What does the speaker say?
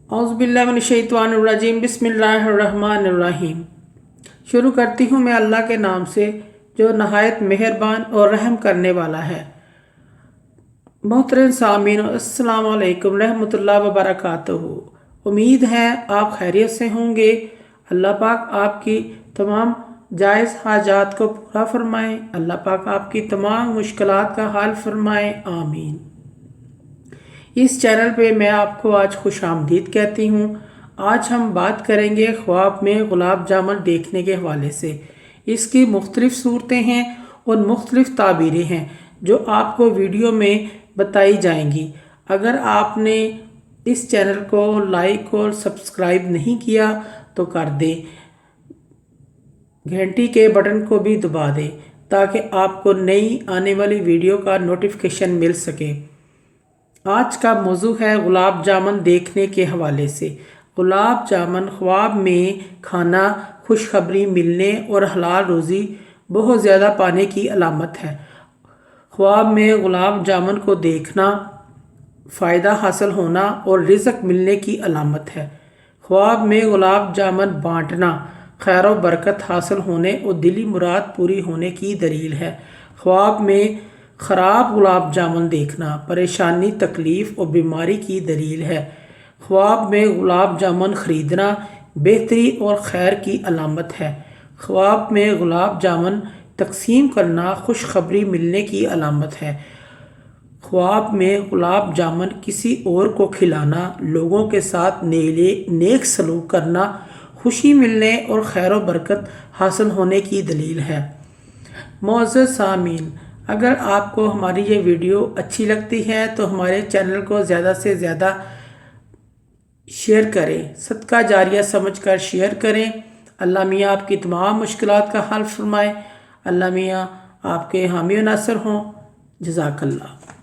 औज़ुबिल्लाहिमिनश्शैतानिर्रजीम बिस्मिल्लाहिर्रहमानिर्रहीम। शुरू करती हूँ मैं अल्लाह के नाम से जो नहायत मेहरबान और रहम करने वाला है। मोहतरम सामीन, अस्सलामु अलैकुम रहमतुल्लाहि व बरकातुहू। उम्मीद है आप खैरियत से होंगे। अल्लाह पाक आपकी तमाम जायज़ हाजात को पूरा फरमाएँ। अल्लाह पाक आपकी तमाम मुश्किलात का हल फरमाएँ, आमीन। इस चैनल पे मैं आपको आज खुश आमदीद कहती हूँ। आज हम बात करेंगे ख्वाब में गुलाब जामुन देखने के हवाले से। इसकी मुख्तलिफ़ सूरतें हैं और मुख्तलिफ़ ताबीरें हैं जो आपको वीडियो में बताई जाएंगी। अगर आपने इस चैनल को लाइक और सब्सक्राइब नहीं किया तो कर दें, घंटी के बटन को भी दबा दें ताकि आपको नई आने वाली वीडियो का नोटिफिकेशन मिल सके। आज का मौजू है गुलाब जामुन देखने के हवाले से। गुलाब जामुन ख्वाब में खाना खुशखबरी मिलने और हलाल रोज़ी बहुत ज़्यादा पाने की अलामत है। ख्वाब में गुलाब जामुन को देखना फ़ायदा हासिल होना और रिज़्क मिलने की अलामत है। ख्वाब में गुलाब जामुन बांटना खैर व बरकत हासिल होने और दिली मुराद पूरी होने की दलील है। ख्वाब में ख़राब गुलाब जामुन देखना परेशानी, तकलीफ़ और बीमारी की दलील है। ख्वाब में गुलाब जामुन ख़रीदना बेहतरी और खैर की अलामत है। ख्वाब में गुलाब जामुन तकसीम करना खुशखबरी मिलने की अलामत है। ख्वाब में गुलाब जामुन किसी और को खिलाना लोगों के साथ नेक सलूक करना खुशी मिलने और खैर व बरकत हासिल होने की दलील है। मोअज़्ज़ज़ सामीन, अगर आपको हमारी ये वीडियो अच्छी लगती है तो हमारे चैनल को ज़्यादा से ज़्यादा शेयर करें, सदका जारिया समझकर शेयर करें। अल्लाह मियाँ आपकी तमाम मुश्किलात का हल फरमाए। अल्लाह मियाँ आपके हामी व नासर हों। जज़ाकल्लाह।